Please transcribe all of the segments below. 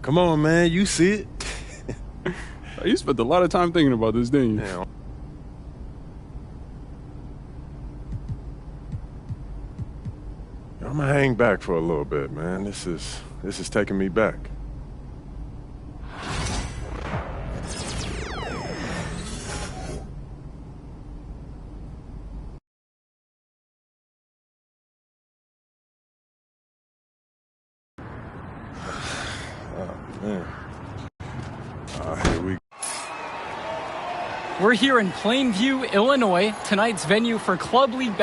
Come on, man. You see it. You spent a lot of time thinking about this, didn't you? Yeah. I'm gonna hang back for a little bit, man. This is taking me back. Here we go. We're here in Plainview, Illinois, tonight's venue for Club League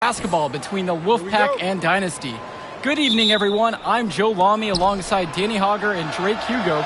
basketball between the Wolfpack and Dynasty. Good evening, everyone. I'm Joe Lamy alongside Danny Hogger and Drake Hugo.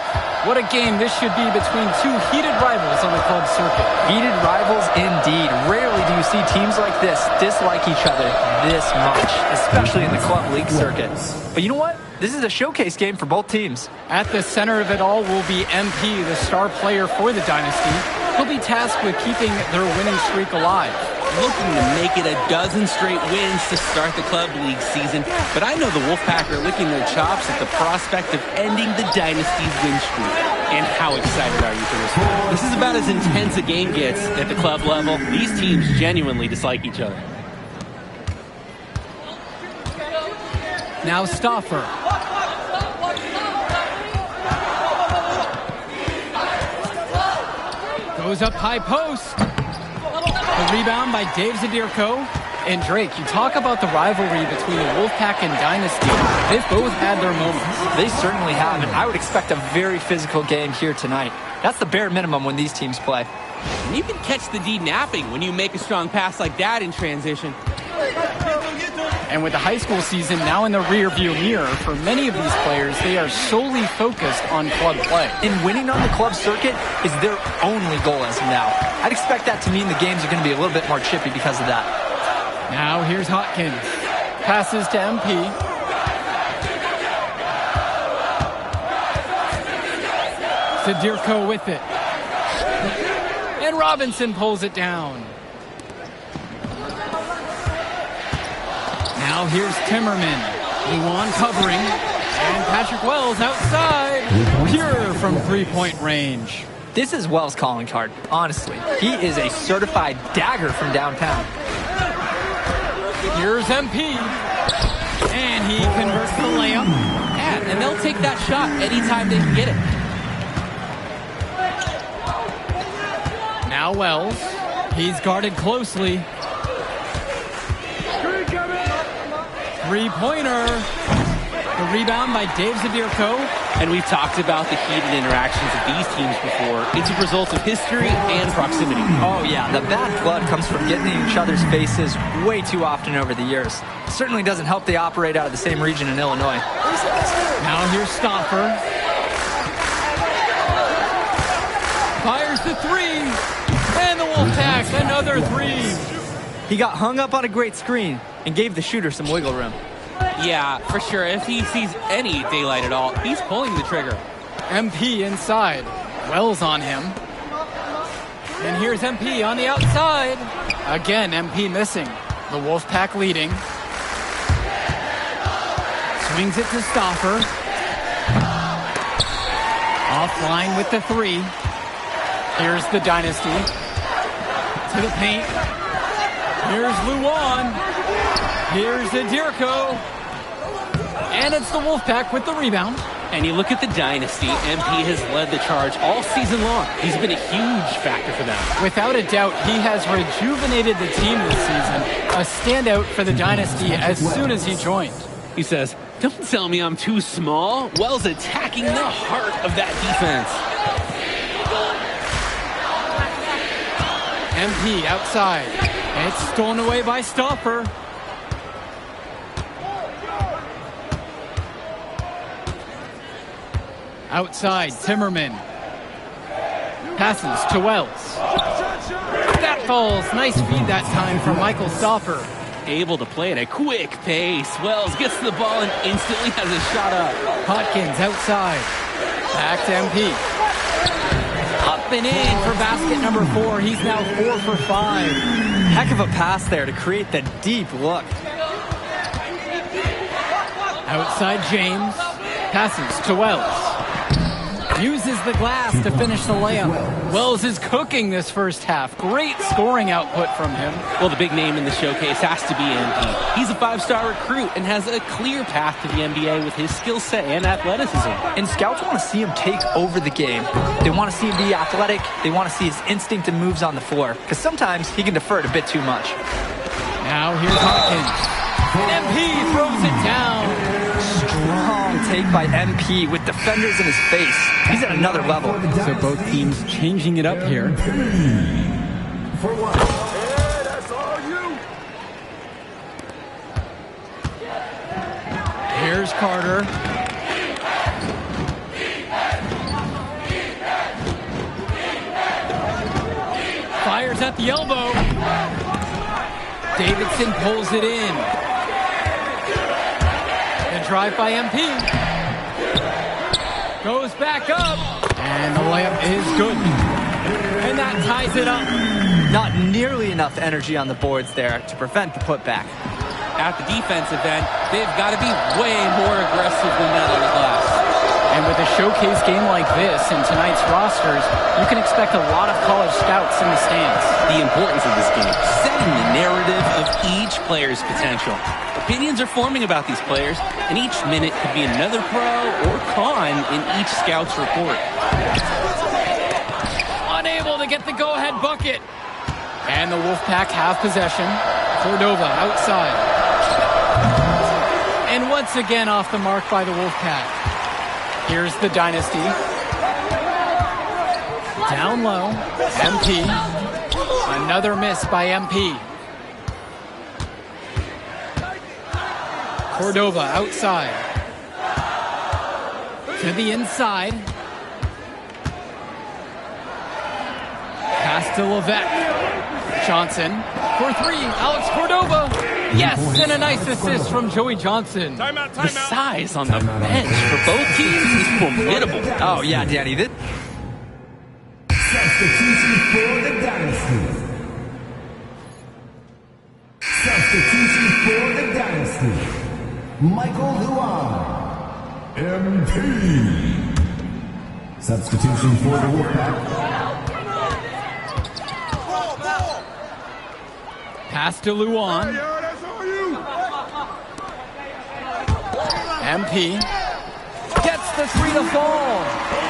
What a game this should be between two heated rivals on the club circuit. Heated rivals indeed. Rarely do you see teams like this dislike each other this much, especially in the club league circuit. But you know what? This is a showcase game for both teams. At the center of it all will be MP, the star player for the Dynasty. He'll be tasked with keeping their winning streak alive. Looking to make it a dozen straight wins to start the club league season, but I know the Wolfpack are licking their chops at the prospect of ending the Dynasty's win streak. And how excited are you for this one? This is about as intense a game gets at the club level. These teams genuinely dislike each other. Now Stauffer. Goes up high post. The rebound by Dave Zadirko. And Drake, you talk about the rivalry between the Wolfpack and Dynasty. They've both had their moments. They certainly have, and I would expect a very physical game here tonight. That's the bare minimum when these teams play. And you can catch the D napping when you make a strong pass like that in transition. And with the high school season now in the rearview mirror, for many of these players, they are solely focused on club play. And winning on the club circuit is their only goal as of now. I'd expect that to mean the games are going to be a little bit more chippy because of that. Now here's Hotkins. Passes to MP. Zadirko with it. And Robinson pulls it down. Now here's Timmerman. Luan covering. And Patrick Wells outside. Pure from three-point range. This is Wells' calling card, honestly. He is a certified dagger from downtown. Here's MP. And he converts the layup. Yeah, and they'll take that shot anytime they can get it. Now Wells. He's guarded closely. Three-pointer. The rebound by Dave Zadirko. And we've talked about the heated interactions of these teams before. It's a result of history and proximity. Oh, yeah. The bad blood comes from getting in each other's faces way too often over the years. It certainly doesn't help they operate out of the same region in Illinois. Now here's Stauffer. Fires the three. And the Wolfpack, another three. He got hung up on a great screen and gave the shooter some wiggle room. Yeah, for sure. If he sees any daylight at all, he's pulling the trigger. MP inside. Wells on him. And here's MP on the outside. Again, MP missing. The Wolfpack leading. Swings it to Stauffer. Offline with the three. Here's the Dynasty. To the paint. Here's Luan. Here's Zadirko. And it's the Wolfpack with the rebound. And you look at the Dynasty, MP has led the charge all season long. He's been a huge factor for them. Without a doubt, he has rejuvenated the team this season. A standout for the Dynasty as soon as he joined. He says, "Don't tell me I'm too small." Wells attacking the heart of that defense. MP outside. It's stolen away by Stauffer. Outside, Timmerman. Passes to Wells. That falls. Nice feed that time from Michael Stauffer. Able to play at a quick pace. Wells gets the ball and instantly has a shot up. Hotkins outside. Back to MP. Up and in for basket number 4. He's now 4 for 5. Heck of a pass there to create the deep look. Outside James. Passes to Wells. Uses the glass to finish the layup. Wells is cooking this first half. Great scoring output from him. Well, the big name in the showcase has to be MP. He's a 5-star recruit and has a clear path to the NBA with his skill set and athleticism. And scouts want to see him take over the game. They want to see him be athletic. They want to see his instinct and moves on the floor. Because sometimes he can defer it a bit too much. Now here's Hawkins. MP throws it down. Strong take by MP with defenders in his face. He's at another level. So both teams changing it up here. Here's Carter. Fires at the elbow. Davidson pulls it in. The drive by MP. Goes back up. And the layup is good. And that ties it up. Not nearly enough energy on the boards there to prevent the putback. At the defensive end, they've got to be way more aggressive than that on the glass. And with a showcase game like this in tonight's rosters, you can expect a lot of college scouts in the stands. The importance of this game, setting the narrative of each player's potential. Opinions are forming about these players, and each minute could be another pro or con in each scout's report. Unable to get the go-ahead bucket. And the Wolfpack have possession. Cordova outside. And once again off the mark by the Wolfpack. Here's the Dynasty. Down low. MP. Another miss by MP. Cordova outside. To the inside. Pass to Levesque. Johnson for three. Alex Cordova. Yes, and a nice assist from Joey Johnson. The size on the bench for both teams is formidable. Oh, yeah, Danny. Substitution for the Dynasty. Substitution for the Dynasty. Michael Luan. MP. Substitution for the Wolfpack. Pass to Luan. MP gets the three to fall.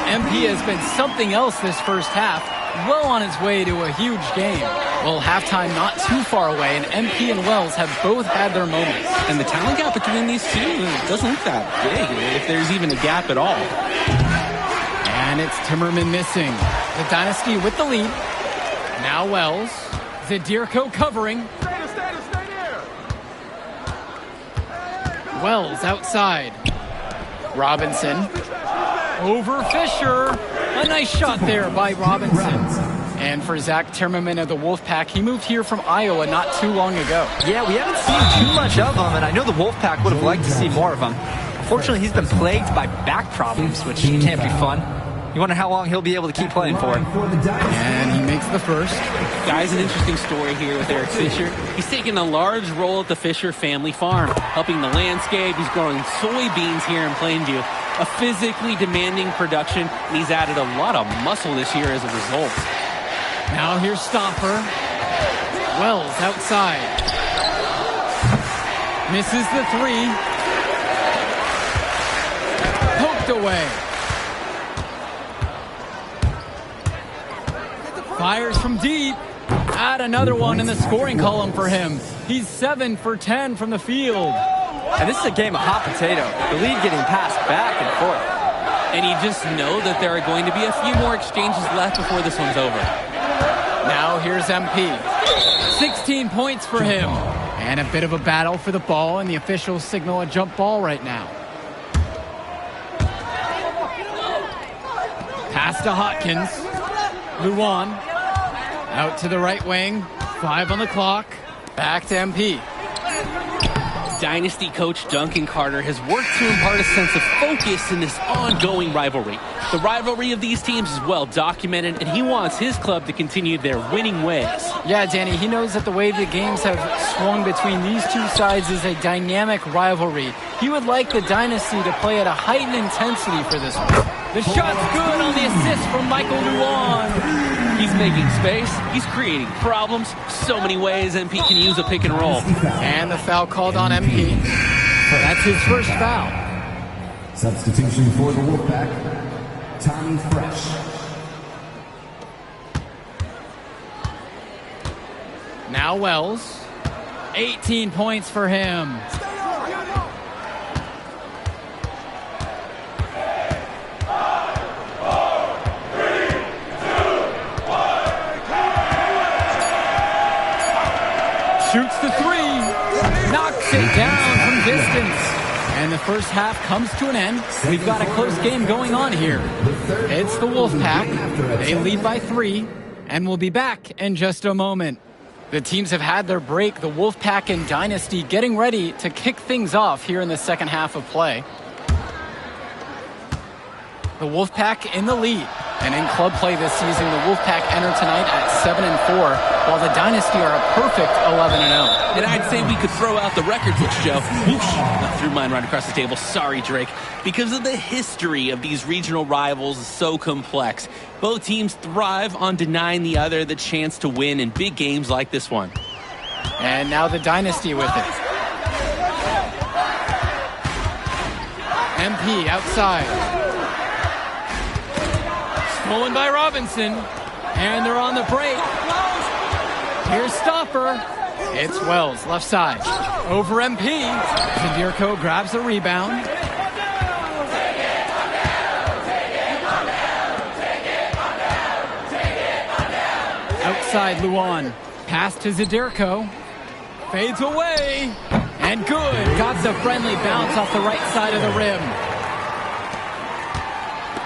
MP has been something else this first half, well on his way to a huge game. Well, halftime not too far away, and MP and Wells have both had their moments. And the talent gap between these two doesn't look that big, if there's even a gap at all. And it's Timmerman missing. The Dynasty with the lead. Now Wells. Zadirko covering. Wells outside. Robinson. Over Fisher. A nice shot there by Robinson. And for Zach Timmerman of the Wolfpack, he moved here from Iowa not too long ago. Yeah, we haven't seen too much of him, and I know the Wolfpack would have liked to see more of him. Unfortunately, he's been plagued by back problems, which can't be fun. You wonder how long he'll be able to keep playing for. And he makes the first. Guys, an interesting story here with Eric Fisher. He's taken a large role at the Fisher family farm, helping the landscape. He's growing soybeans here in Plainview. A physically demanding production, and he's added a lot of muscle this year as a result. Now here's Stopper. Wells outside. Misses the three. Poked away. Fires from deep. Add another one in the scoring column for him. He's 7 for 10 from the field. And this is a game of hot potato. The lead getting passed back and forth. And you just know that there are going to be a few more exchanges left before this one's over. Now here's MP. 16 points for him. And a bit of a battle for the ball, and the officials signal a jump ball right now. Pass to Hawkins. Luan. Out to the right wing. 5 on the clock. Back to MP. Dynasty coach Duncan Carter has worked to impart a sense of focus in this ongoing rivalry. The rivalry of these teams is well documented, and he wants his club to continue their winning ways. Yeah, Danny, he knows that the way the games have swung between these two sides is a dynamic rivalry. He would like the Dynasty to play at a heightened intensity for this one. The shot's good on the assist from Michael Luan. He's making space. He's creating problems. So many ways MP can use a pick and roll. And the foul called on MP. That's his first foul. Substitution for the Wolfpack, Tommy Fresh. Now Wells. 18 points for him. Shoots the three, knocks it down from distance. And the first half comes to an end. We've got a close game going on here. It's the Wolfpack. They lead by 3, and we'll be back in just a moment. The teams have had their break, the Wolfpack and Dynasty getting ready to kick things off here in the second half of play. The Wolfpack in the lead. And in club play this season, the Wolfpack enter tonight at 7-4, while the Dynasty are a perfect 11-0. And I'd say we could throw out the record books, Joe. Whoosh, I threw mine right across the table. Sorry, Drake. Because of the history of these regional rivals is so complex. Both teams thrive on denying the other the chance to win in big games like this one. And now the Dynasty with it. MP outside. Stolen by Robinson. And they're on the break. Here's Stopper. It's Wells, left side. Over MP. Zadirko grabs the rebound. Outside Luan. Pass to Zadirko. Fades away. And good. Got the friendly bounce off the right side of the rim.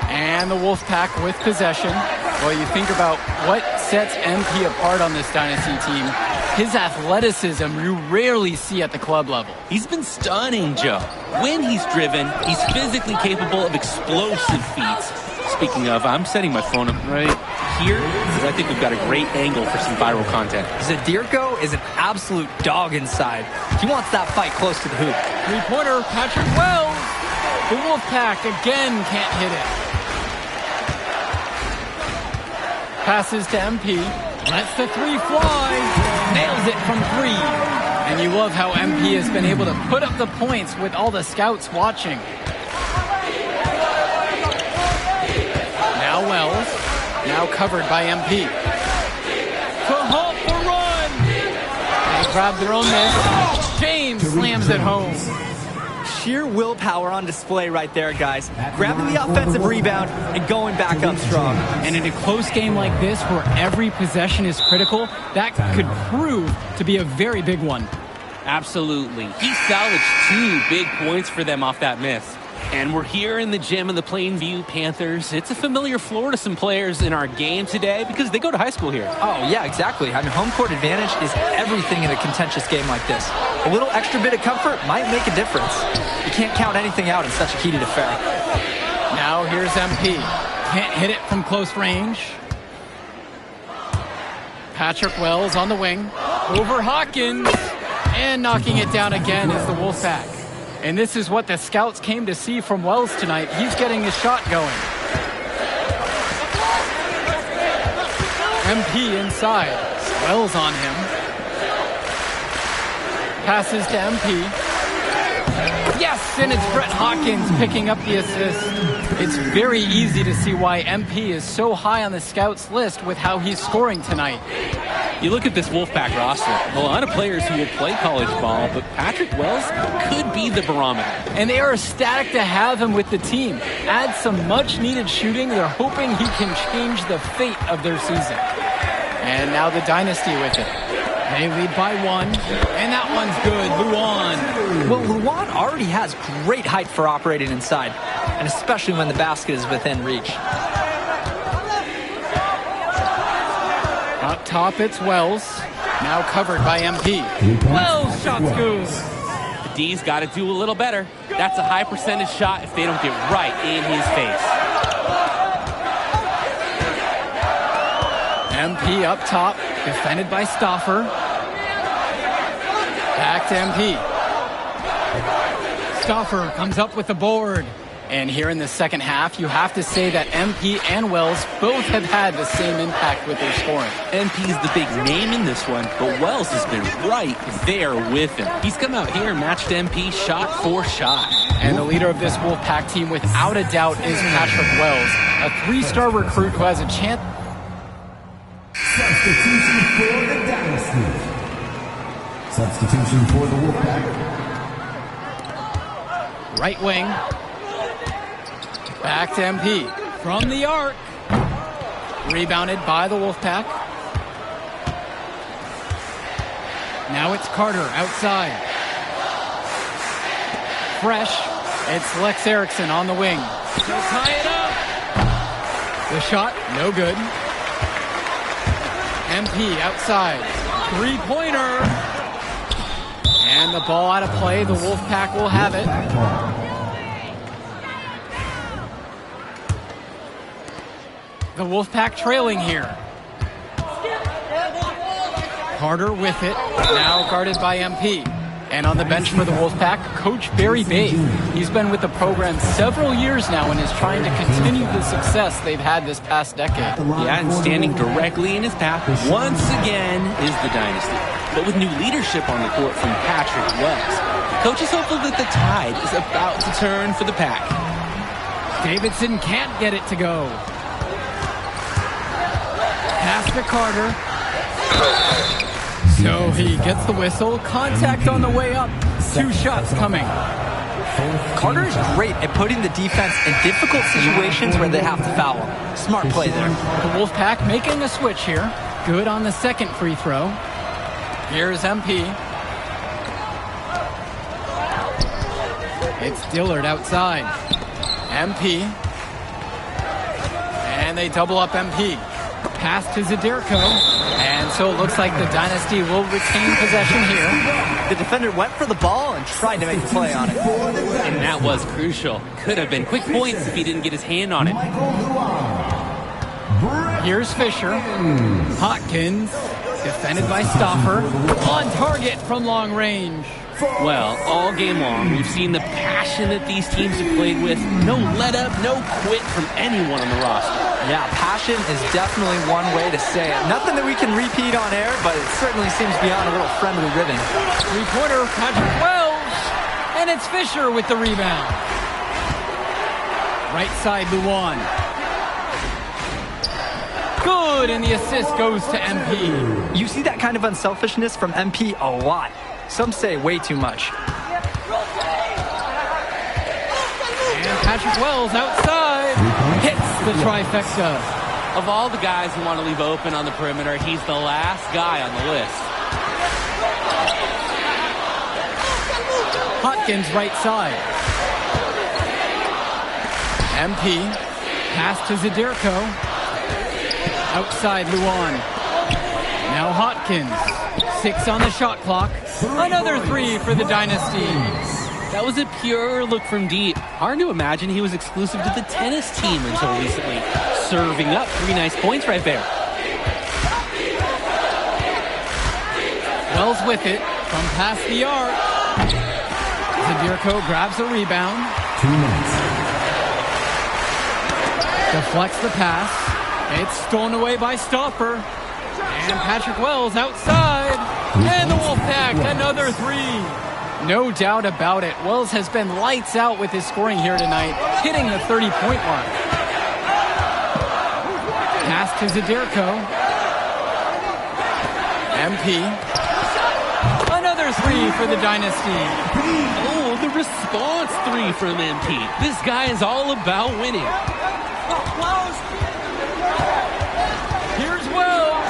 And the Wolfpack with possession. Well, you think about what sets MP apart on this Dynasty team. His athleticism you rarely see at the club level. He's been stunning, Joe. When he's driven, he's physically capable of explosive feats. Speaking of, I'm setting my phone up right here because I think we've got a great angle for some viral content. Zadirko is an absolute dog inside. He wants that fight close to the hoop. Three-pointer, Patrick Wells. The Wolfpack again can't hit it. Passes to MP. Lets the three fly. Nails it from 3. And you love how MP has been able to put up the points with all the scouts watching. Now Wells. Now covered by MP. To halt the run. They grab their own miss. James slams it home. Sheer willpower on display right there, guys. Grabbing the offensive rebound and going back up strong. And in a close game like this, where every possession is critical, that could prove to be a very big one. Absolutely. He salvaged 2 big points for them off that miss. And we're here in the gym of the Plainview Panthers. It's a familiar floor to some players in our game today because they go to high school here. Oh, yeah, exactly. I mean, home court advantage is everything in a contentious game like this. A little extra bit of comfort might make a difference. You can't count anything out in such a heated affair. Now here's MP. Can't hit it from close range. Patrick Wells on the wing. Over Hawkins. And knocking it down again is the Wolfpack. And this is what the scouts came to see from Wells tonight. He's getting his shot going. MP inside. Wells on him. Passes to MP. Yes, and it's Brett Hawkins picking up the assist. It's very easy to see why MP is so high on the scouts list with how he's scoring tonight. You look at this Wolfpack roster, a lot of players who will play college ball, but Patrick Wells could be the barometer. And they are ecstatic to have him with the team. Add some much-needed shooting. They're hoping he can change the fate of their season. And now the Dynasty with it. They lead by 1, and that one's good. Luan. Well, Luan already has great height for operating inside, and especially when the basket is within reach. Up top, it's Wells. Now covered by MP. Wells, shot's good. The D's got to do a little better. That's a high percentage shot if they don't get right in his face. MP up top, defended by Stauffer. Back to MP. Stauffer comes up with the board. And here in the second half, you have to say that MP and Wells both have had the same impact with their scoring. MP's the big name in this one, but Wells has been right there with him. He's come out here and matched MP shot for shot. And the leader of this Wolfpack team, without a doubt, is Patrick Wells, a 3-star recruit who has a chance. Substitution for the Dynasty. Substitution for the Wolfpack. Right wing. Back to MP. From the arc. Rebounded by the Wolfpack. Now it's Carter outside. Fresh. It's Lex Erickson on the wing. He'll tie it up. The shot, no good. MP outside. Three-pointer. And the ball out of play. The Wolfpack will have it. The Wolfpack trailing here. Carter with it. Now guarded by MP. And on the bench for the Wolfpack, Coach Barry Bay. He's been with the program several years now and is trying to continue the success they've had this past decade. Yeah, and standing directly in his path once again is the Dynasty. But with new leadership on the court from Patrick Wells, Coach is hopeful that the tide is about to turn for the Pack. Davidson can't get it to go. Pass to Carter. So he gets the whistle. Contact on the way up. 2 shots coming. Carter is great at putting the defense in difficult situations where they have to foul him. Smart play there. The Wolfpack making a switch here. Good on the second free throw. Here's MP. It's Dillard outside. MP. And they double up MP. Pass to Zadirko. And so it looks like the Dynasty will retain possession here. The defender went for the ball and tried to make a play on it. And that was crucial. Could have been quick points if he didn't get his hand on it. Here's Fisher. Hopkins, defended by Stauffer. On target from long range. Well, all game long, we've seen the passion that these teams have played with. No let up, no quit from anyone on the roster. Yeah, passion is definitely one way to say it. Nothing that we can repeat on air, but it certainly seems beyond a little friendly ribbon. Three-pointer, Patrick Wells. And it's Fisher with the rebound. Right side, Luan. Good, and the assist goes to MP. You see that kind of unselfishness from MP a lot. Some say way too much. And Patrick Wells outside. Hits the trifecta. Of all the guys who want to leave open on the perimeter, he's the last guy on the list. Hopkins right side. MP. Pass to Zadirko. Outside Luan. Now Hopkins. 6 on the shot clock. Another 3 for the Dynasty. That was a pure look from deep. Hard to imagine he was exclusive to the tennis team until recently. Serving up 3 nice points right there. Wells with it from past the arc. Zadirko grabs a rebound. 2 minutes. Deflects the pass. It's stolen away by Stauffer. And Patrick Wells outside. And the Wolfpack, another 3. No doubt about it. Wells has been lights out with his scoring here tonight, hitting the 30-point mark. Pass to Zadirko. MP. Another 3 for the Dynasty. Oh, the response 3 from MP. This guy is all about winning. Here's Wells.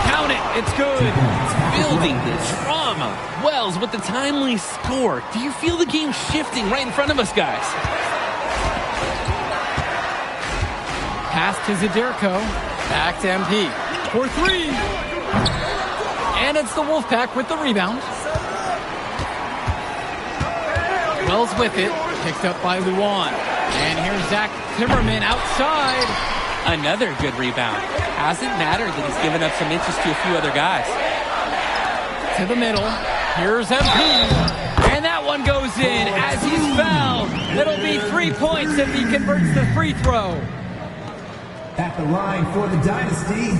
Count it. It's good. Building the drama. Wells with the timely score. Do you feel the game shifting right in front of us, guys? Pass to Zadirko. Back to MP. For 3. And it's the Wolfpack with the rebound. Wells with it, picked up by Luan. And here's Zach Timmerman outside. Another good rebound. Hasn't mattered that he's given up some inches to a few other guys. To the middle. Here's MP. And that one goes in as he's fouled. It'll be 3 points if he converts the free throw. At the line for the Dynasty,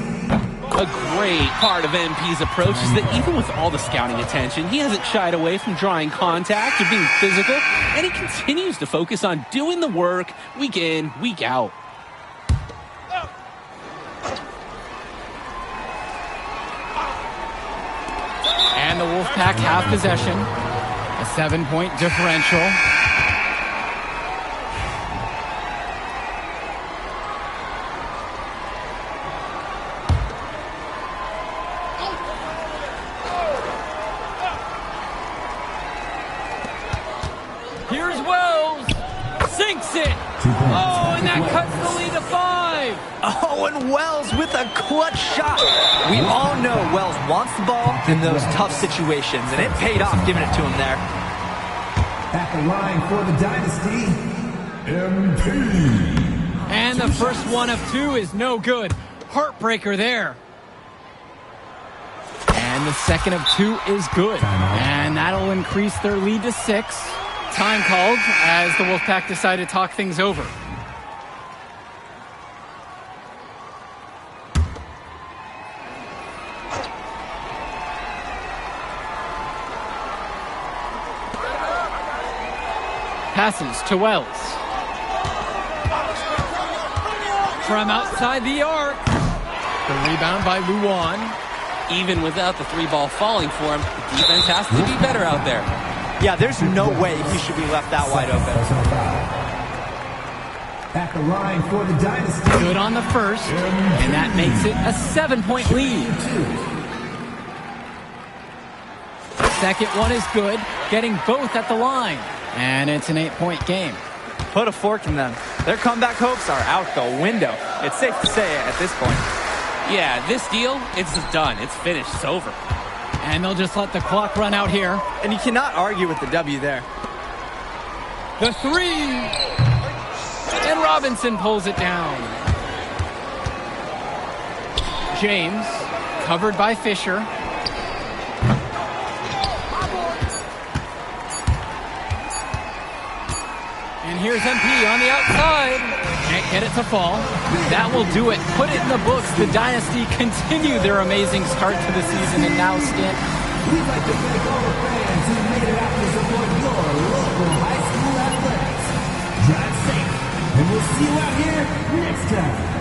A great part of MP's approach is that even with all the scouting attention, he hasn't shied away from drawing contact or being physical, and he continues to focus on doing the work week in, week out. And the Wolfpack have possession. A 7-point differential. Here's Wells. Sinks it. Oh, and that cuts the lead to 5. Oh, and Wells with a clutch shot. We all know Wells wants the ball in those tough situations, and it paid off giving it to him there. at the line for the Dynasty, MP. And the first one of 2 is no good. Heartbreaker there. And the second of 2 is good. And that'll increase their lead to 6. Time called as the Wolfpack decide to talk things over. Passes to Wells. From outside the arc. The rebound by Luan. Even without the 3-ball falling for him, the defense has to be better out there. Yeah, there's no way he should be left that wide open. At the line for the Dynasty. Good on the first, and that makes it a 7-point lead. The second one is good, getting both at the line. And it's an 8-point game. Put a fork in them. Their comeback hopes are out the window. It's safe to say at this point. Yeah, this deal, it's done. It's finished. It's over. And they'll just let the clock run out here. And you cannot argue with the W there. The 3. And Robinson pulls it down. James, covered by Fisher. And here's MP on the outside. Can't get it to fall. That will do it. Put it in the books. The Dynasty continue their amazing start to the season and now stand. We'd like to thank all the fans who made it out to support your local high school athletics. Drive safe, and we'll see you out here next time.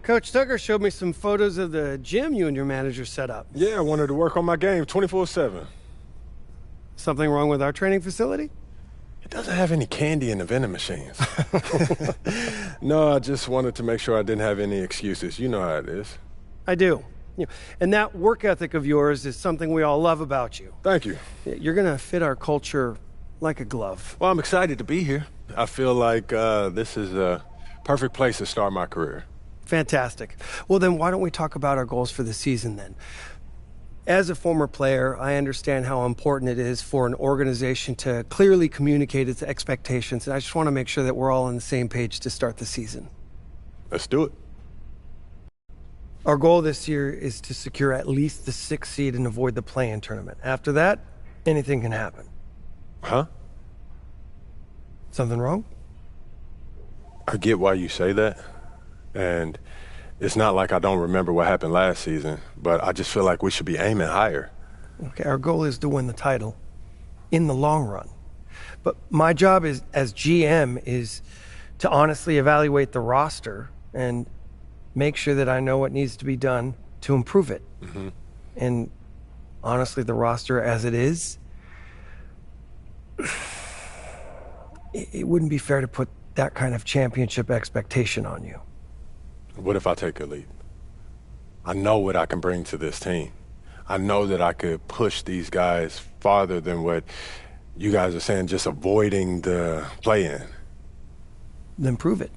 Coach Tucker showed me some photos of the gym you and your manager set up. Yeah, I wanted to work on my game 24/7. Something wrong with our training facility? It doesn't have any candy in the vending machines. No, I just wanted to make sure I didn't have any excuses. You know how it is. I do. And that work ethic of yours is something we all love about you. Thank you. You're going to fit our culture like a glove. Well, I'm excited to be here. I feel like this is a perfect place to start my career. Fantastic. Well, then why don't we talk about our goals for the season then? As a former player, I understand how important it is for an organization to clearly communicate its expectations, and I just want to make sure that we're all on the same page to start the season. Let's do it. Our goal this year is to secure at least the 6th seed and avoid the play-in tournament. After that, anything can happen. Huh? Something wrong? I get why you say that. And it's not like I don't remember what happened last season, but I just feel like we should be aiming higher. Okay, our goal is to win the title in the long run. But my job is, as GM is to honestly evaluate the roster and make sure that I know what needs to be done to improve it. Mm-hmm. And honestly, the roster as it is, it wouldn't be fair to put that kind of championship expectation on you. What if I take a leap? I know what I can bring to this team. I know that I could push these guys farther than what you guys are saying, just avoiding the play-in. Then prove it.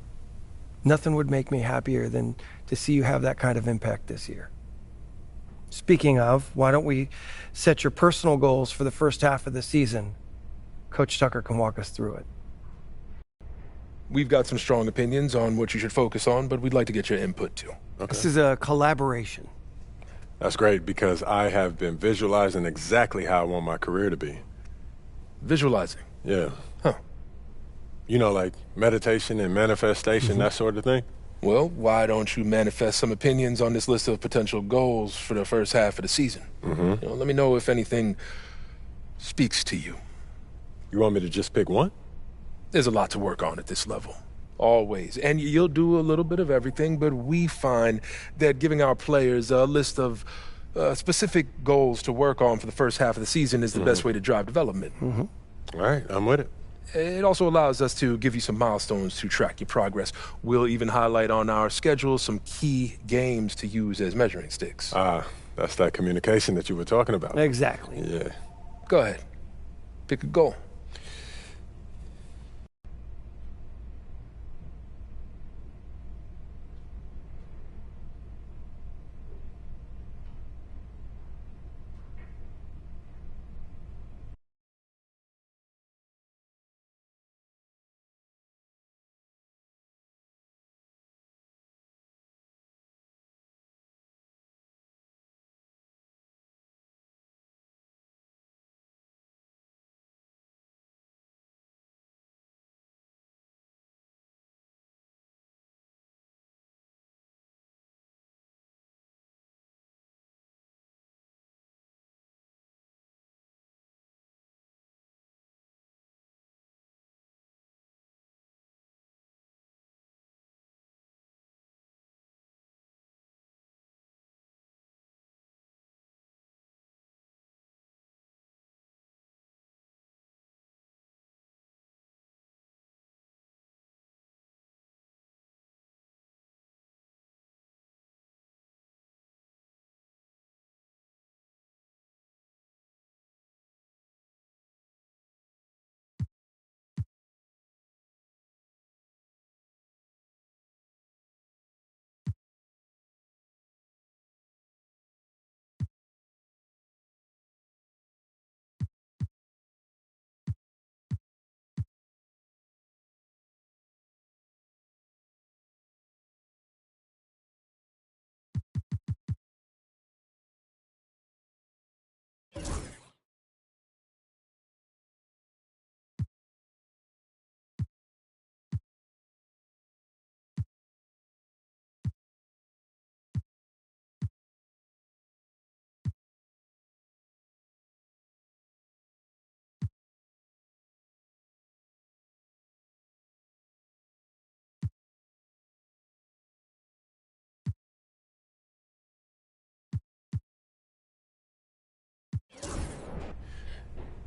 Nothing would make me happier than to see you have that kind of impact this year. Speaking of, why don't we set your personal goals for the first half of the season? Coach Tucker can walk us through it. We've got some strong opinions on what you should focus on, but we'd like to get your input too. Okay. This is a collaboration. That's great because I have been visualizing exactly how I want my career to be. Visualizing. Yeah. Huh. You know, like meditation and manifestation, that sort of thing. Well, why don't you manifest some opinions on this list of potential goals for the first half of the season? Mm-hmm. Let me know if anything speaks to you. You want me to just pick one? There's a lot to work on at this level. Always. And you'll do a little bit of everything, but we find that giving our players a list of specific goals to work on for the first half of the season is the best way to drive development. All right, I'm with it. It also allows us to give you some milestones to track your progress. We'll even highlight on our schedule some key games to use as measuring sticks. That's that communication that you were talking about. Exactly. Yeah. Go ahead. Pick a goal.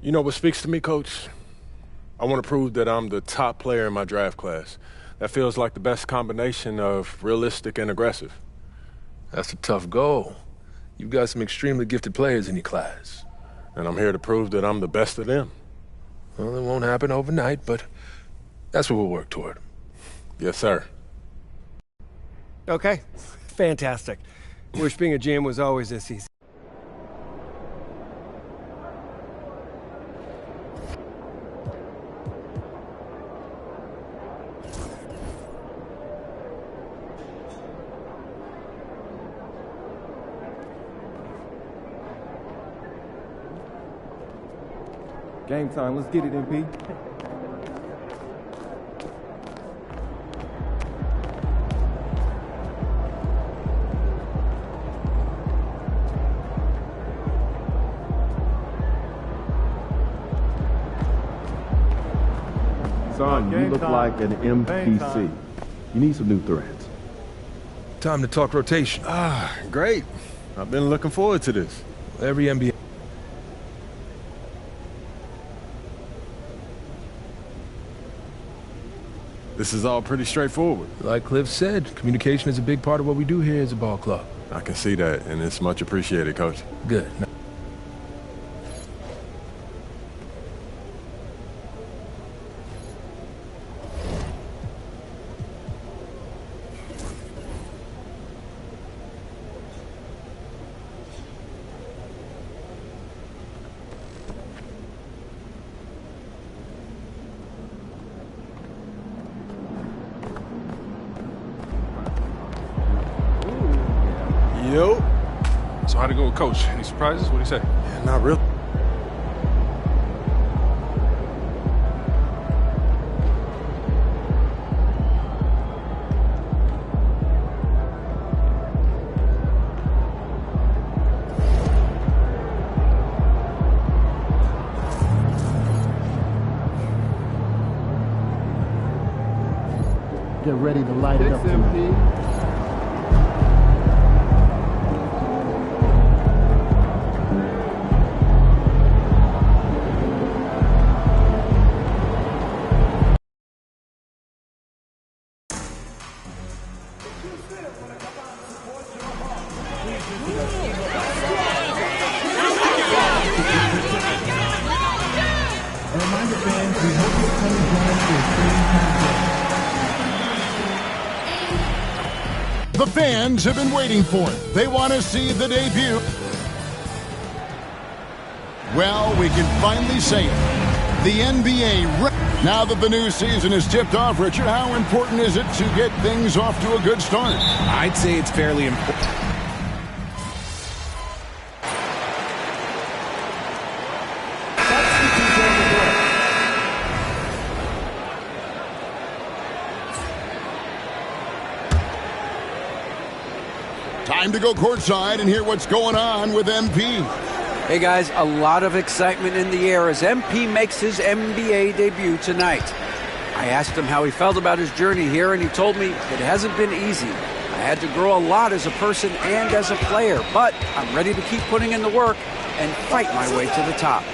You know what speaks to me, Coach? I want to prove that I'm the top player in my draft class. That feels like the best combination of realistic and aggressive. That's a tough goal. You've got some extremely gifted players in your class. And I'm here to prove that I'm the best of them. Well, it won't happen overnight, but that's what we'll work toward. Yes, sir. Okay, fantastic. Wish being a GM was always this easy. Game time. Let's get it, MP. Son, you look like an MPC. You need some new threads. Time to talk rotation. Great. I've been looking forward to this. Every NBA. This is all pretty straightforward. Like Cliff said, communication is a big part of what we do here as a ball club. I can see that, and it's much appreciated, Coach. Good. Yo. So how'd it go with Coach? Any surprises? What'd he say? Yeah, not really. Get ready to light it up tonight. The fans have been waiting for it. They want to see the debut. Well, we can finally say it. The NBA. Now that the new season is tipped off, Richard, how important is it to get things off to a good start? I'd say it's fairly important. Time to go courtside and hear what's going on with MP. Hey guys, a lot of excitement in the air as MP makes his NBA debut tonight. I asked him how he felt about his journey here, and he told me it hasn't been easy. I had to grow a lot as a person and as a player, but I'm ready to keep putting in the work and fight my way to the top.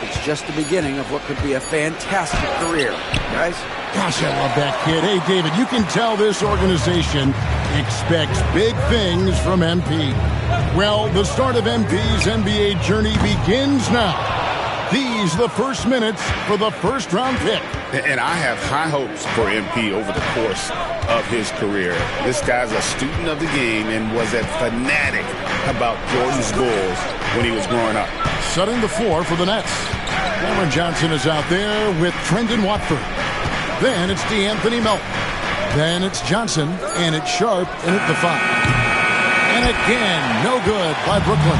It's just the beginning of what could be a fantastic career. Guys? Gosh, I love that kid. Hey, David, you can tell this organization expects big things from MP. Well, the start of MP's NBA journey begins now. These the first minutes for the first-round pick. And I have high hopes for MP over the course of his career. This guy's a student of the game and was a fanatic about Jordan's Bulls when he was growing up. Setting the floor for the Nets. Cameron Johnson is out there with Trendon Watford. Then it's DeAnthony Melton. Then it's Johnson, and it's Sharp, and at the 5. And again, no good by Brooklyn.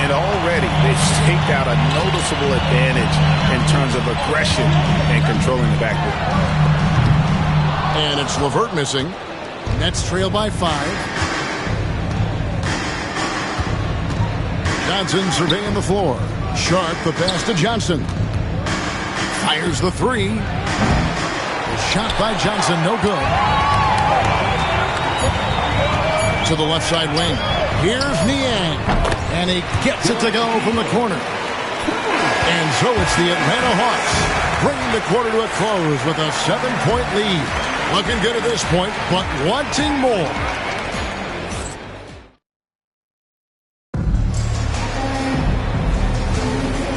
And already they've staked out a noticeable advantage in terms of aggression and controlling the backcourt. And it's LeVert missing. Nets trail by 5. Johnson surveying the floor. Sharp, the pass to Johnson. Fires the 3. Shot by Johnson, no good. To the left side wing. Here's Niang. And he gets it to go from the corner. And so it's the Atlanta Hawks bringing the quarter to a close with a 7-point lead. Looking good at this point, but wanting more.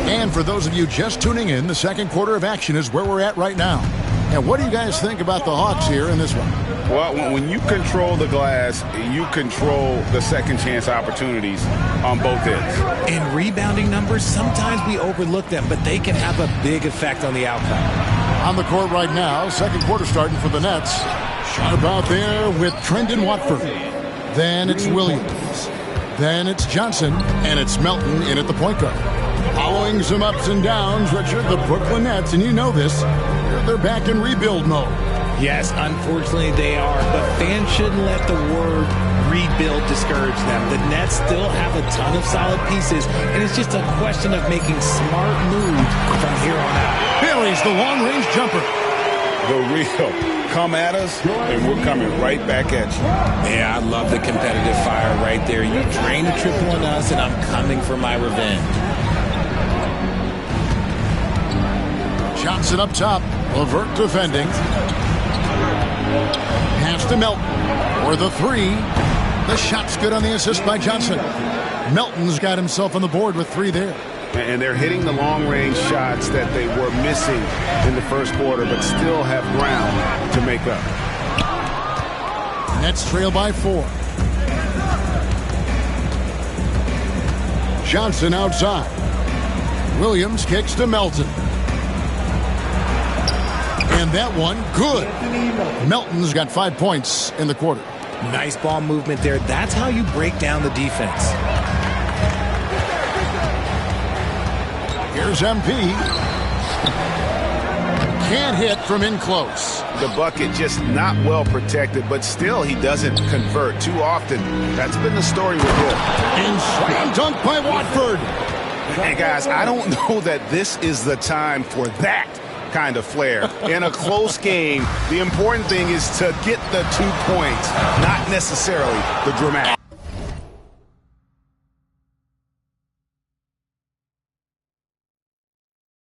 And for those of you just tuning in, the second quarter of action is where we're at right now. And what do you guys think about the Hawks here in this one? Well, when you control the glass, you control the second chance opportunities on both ends. In rebounding numbers, sometimes we overlook them, but they can have a big effect on the outcome. On the court right now, second quarter starting for the Nets. Sharp out there with Trendon Watford. Then it's Williams. Then it's Johnson. And it's Melton in at the point guard. Following some ups and downs, Richard, the Brooklyn Nets, and you know this, they're back in rebuild mode. Yes, unfortunately they are, but fans shouldn't let the word rebuild discourage them. The Nets still have a ton of solid pieces, and it's just a question of making smart moves from here on out. Buries the long-range jumper. The real. Come at us, and we're coming right back at you. Yeah, I love the competitive fire right there. You drain a triple on us, and I'm coming for my revenge. Johnson up top. LeVert defending. Pass to Melton. For the three. The shot's good on the assist by Johnson. Melton's got himself on the board with 3 there. And they're hitting the long-range shots that they were missing in the first quarter, but still have ground to make up. Nets trail by 4. Johnson outside. Williams kicks to Melton. And that one, good. Melton's got 5 points in the quarter. Nice ball movement there. That's how you break down the defense. Here's MP. Can't hit from in close. The bucket just not well protected, but still he doesn't convert too often. That's been the story with him. And slam dunk by Watford. Hey, guys, I don't know that this is the time for that kind of flair. In a close game, the important thing is to get the 2 points, not necessarily the dramatic.